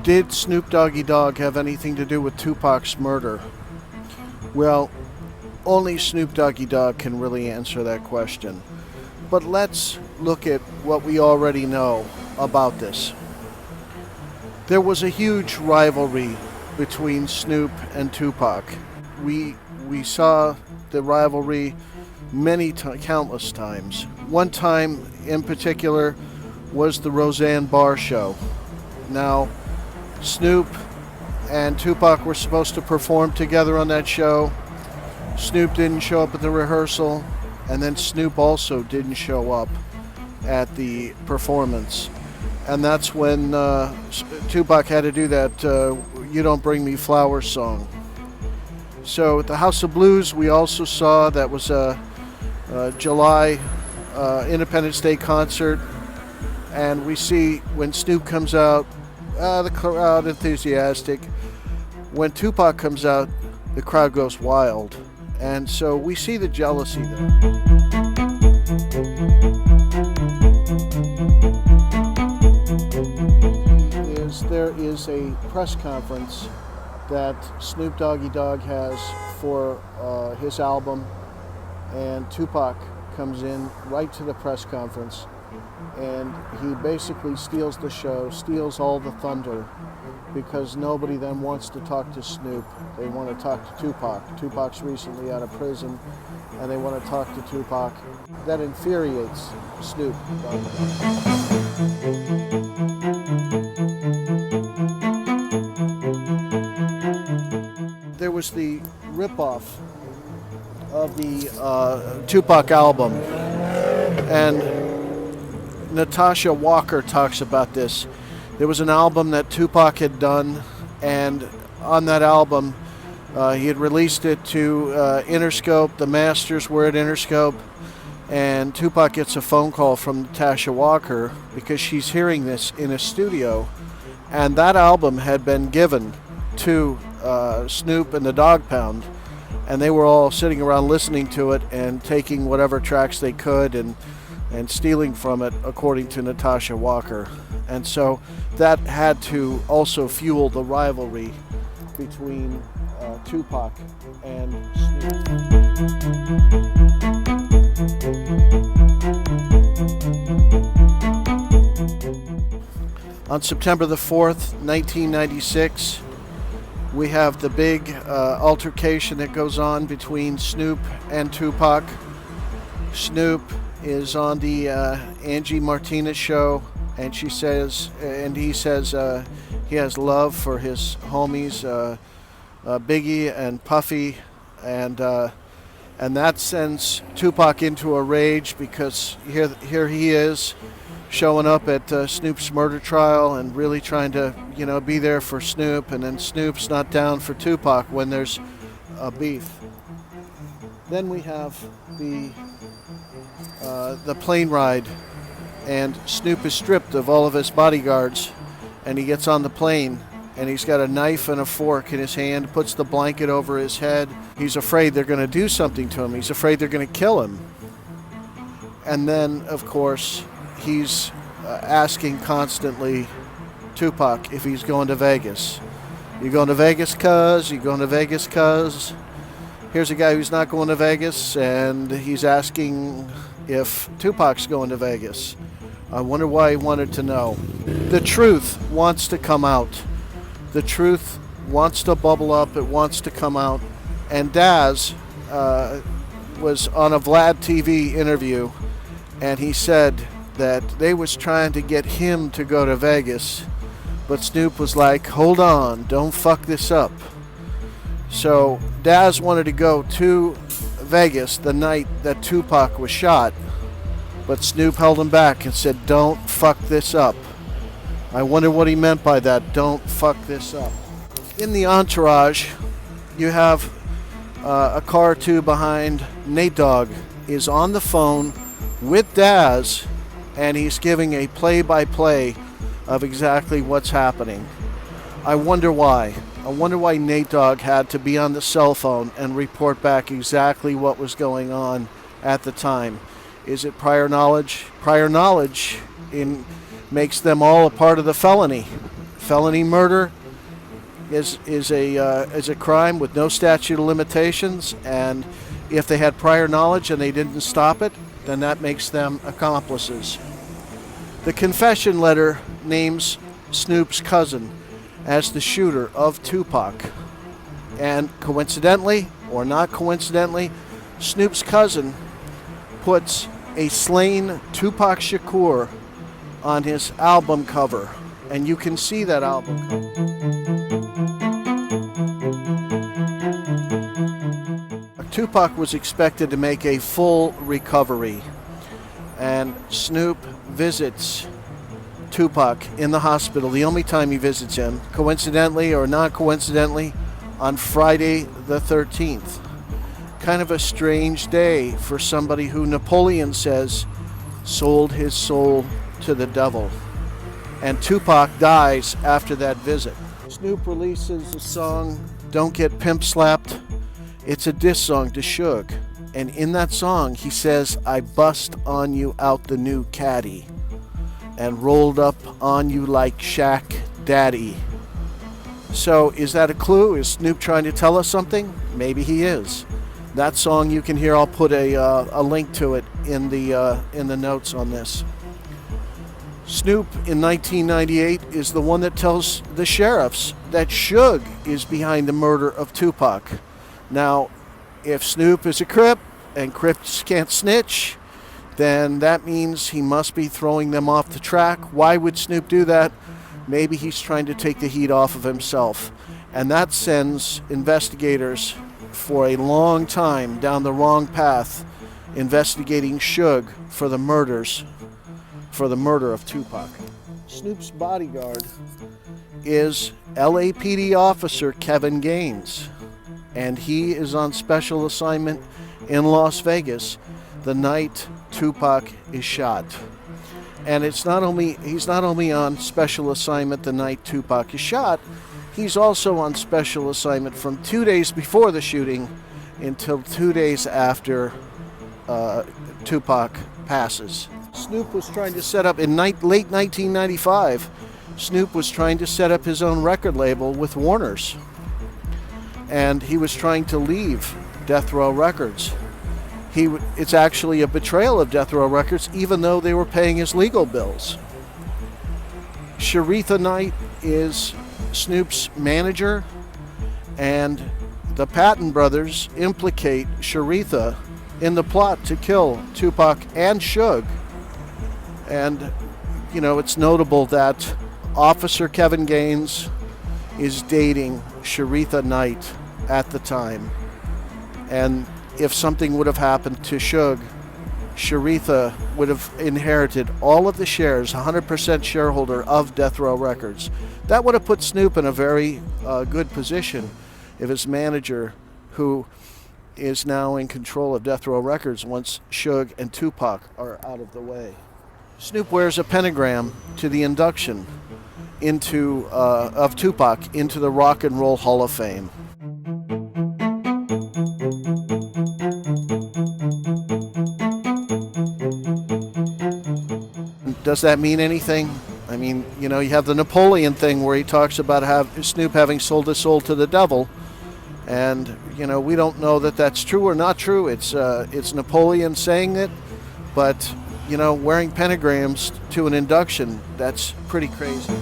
Did Snoop Doggy Dogg have anything to do with Tupac's murder? Well, only Snoop Doggy Dogg can really answer that question. But let's look at what we already know about this. There was a huge rivalry between Snoop and Tupac. We saw the rivalry countless times. One time in particular was the Roseanne Barr show. Now, Snoop and Tupac were supposed to perform together on that show. Snoop didn't show up at the rehearsal, and then Snoop also didn't show up at the performance. And that's when Tupac had to do that You Don't Bring Me Flowers song. So at the House of Blues, we also saw that was a July Independence Day concert. And we see when Snoop comes out, the crowd enthusiastic. When Tupac comes out, the crowd goes wild. And so we see the jealousy there. There is a press conference that Snoop Doggy Dogg has for his album, and Tupac comes in right to the press conference, and he basically steals the show, steals all the thunder, because nobody then wants to talk to Snoop. They want to talk to Tupac. Tupac's recently out of prison, and they want to talk to Tupac. That infuriates Snoop Doggy Dogg. There was the ripoff of the Tupac album, and Natasha Walker talks about this. There was an album that Tupac had done, and on that album he had released it to Interscope. The masters were at Interscope, and Tupac gets a phone call from Natasha Walker because she's hearing this in a studio, and that album had been given to Snoop and the Dog Pound, and they were all sitting around listening to it and taking whatever tracks they could and stealing from it, according to Natasha Walker. And so that had to also fuel the rivalry between Tupac and Snoop. On September the 4th, 1996, we have the big altercation that goes on between Snoop and Tupac. Snoop is on the Angie Martinez show, and he says he has love for his homies Biggie and Puffy, and that sends Tupac into a rage, because here he is showing up at Snoop's murder trial and really trying to be there for Snoop, and then Snoop's not down for Tupac when there's a beef. Then we have the plane ride, and Snoop is stripped of all of his bodyguards, and he gets on the plane, and he's got a knife and a fork in his hand, puts the blanket over his head. He's afraid they're going to do something to him. He's afraid they're going to kill him. And then, of course, he's asking constantly Tupac if he's going to Vegas. You going to Vegas, cuz? You going to Vegas, cuz? Here's a guy who's not going to Vegas, and he's asking if Tupac's going to Vegas. I wonder why he wanted to know. The truth wants to come out. The truth wants to bubble up. It wants to come out. And Daz was on a Vlad TV interview, and he said that they was trying to get him to go to Vegas, but Snoop was like, hold on, don't fuck this up. So Daz wanted to go to Vegas the night that Tupac was shot, but Snoop held him back and said, don't fuck this up. I wonder what he meant by that, don't fuck this up. In the entourage, you have a car or two behind. Nate Dogg is on the phone with Daz, and he's giving a play-by-play of exactly what's happening. I wonder why. I wonder why Nate Dogg had to be on the cell phone and report back exactly what was going on at the time. Is it prior knowledge? Prior knowledge makes them all a part of the felony. Felony murder is a crime with no statute of limitations, and if they had prior knowledge and they didn't stop it, then that makes them accomplices. The confession letter names Snoop's cousin as the shooter of Tupac. And coincidentally, or not coincidentally, Snoop's cousin puts a slain Tupac Shakur on his album cover. And you can see that album cover. Tupac was expected to make a full recovery, and Snoop visits Tupac in the hospital, the only time he visits him, coincidentally or not coincidentally, on Friday the 13th. Kind of a strange day for somebody who Napoleon says sold his soul to the devil. And Tupac dies after that visit. Snoop releases the song Don't Get Pimp Slapped. It's a diss song to Suge. And in that song, he says, I bust on you out the new caddy and rolled up on you like Shaq Daddy. So is that a clue? Is Snoop trying to tell us something? Maybe he is. That song you can hear. I'll put a link to it in the notes on this. Snoop in 1998 is the one that tells the sheriffs that Suge is behind the murder of Tupac. Now, if Snoop is a Crip and Crips can't snitch, then that means he must be throwing them off the track. Why would Snoop do that? Maybe he's trying to take the heat off of himself. And that sends investigators for a long time down the wrong path, investigating Suge for the murder of Tupac. Snoop's bodyguard is LAPD officer Kevin Gaines, and he is on special assignment in Las Vegas the night Tupac is shot. And he's not only on special assignment the night Tupac is shot, he's also on special assignment from 2 days before the shooting until 2 days after Tupac passes. Snoop was trying to set up, in late 1995, Snoop was trying to set up his own record label with Warner's. And he was trying to leave Death Row Records. It's actually a betrayal of Death Row Records, even though they were paying his legal bills. Sharitha Knight is Snoop's manager, and the Patton brothers implicate Sharitha in the plot to kill Tupac and Suge. And, it's notable that Officer Kevin Gaines is dating Sharitha Knight at the time. And if something would have happened to Suge, Sharitha would have inherited all of the shares, 100% shareholder of Death Row Records. That would have put Snoop in a very good position if his manager, who is now in control of Death Row Records once Suge and Tupac are out of the way. Snoop wears a pentagram to the induction of Tupac into the Rock and Roll Hall of Fame. Does that mean anything? I mean, you have the Napoleon thing where he talks about Snoop having sold his soul to the devil, and we don't know that that's true or not true. It's Napoleon saying it, but wearing pentagrams to an induction, that's pretty crazy.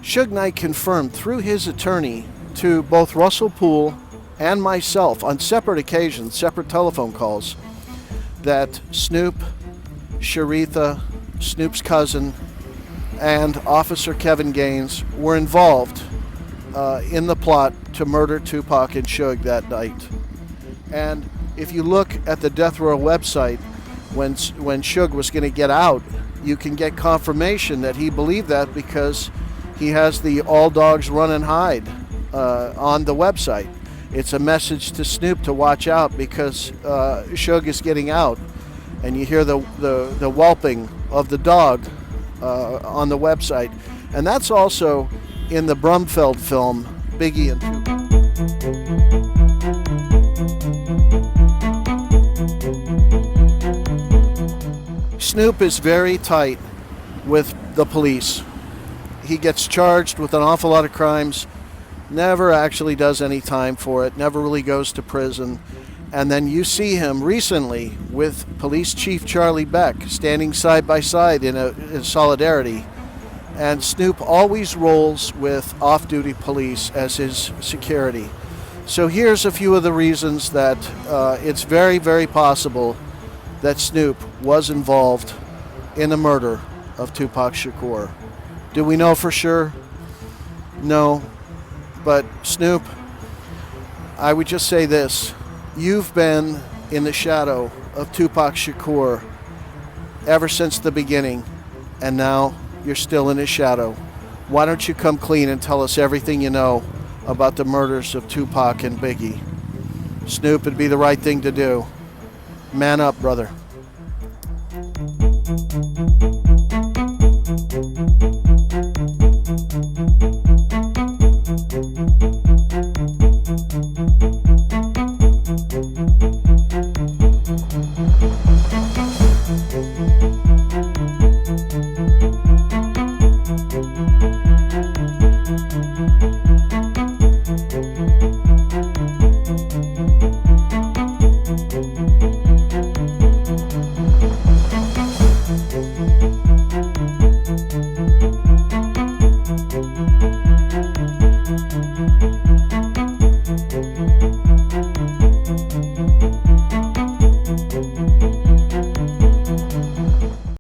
Suge Knight confirmed through his attorney to both Russell Poole and myself on separate occasions, separate telephone calls, that Snoop, Sharitha, Snoop's cousin, and Officer Kevin Gaines were involved in the plot to murder Tupac and Suge that night. And if you look at the Death Row website, when Suge was going to get out, you can get confirmation that he believed that because he has the All Dogs Run and Hide on the website. It's a message to Snoop to watch out because Suge is getting out, and you hear the whelping of the dog on the website. And that's also in the Brumfeld film, Biggie and Tupac. Snoop is very tight with the police. He gets charged with an awful lot of crimes, never actually does any time for it, never really goes to prison. And then you see him recently with Police Chief Charlie Beck standing side by side in solidarity. And Snoop always rolls with off-duty police as his security. So here's a few of the reasons that it's very, very possible that Snoop was involved in the murder of Tupac Shakur. Do we know for sure? No. But Snoop, I would just say this. You've been in the shadow of Tupac Shakur ever since the beginning, and now you're still in his shadow. Why don't you come clean and tell us everything you know about the murders of Tupac and Biggie? Snoop, it'd be the right thing to do. Man up, brother.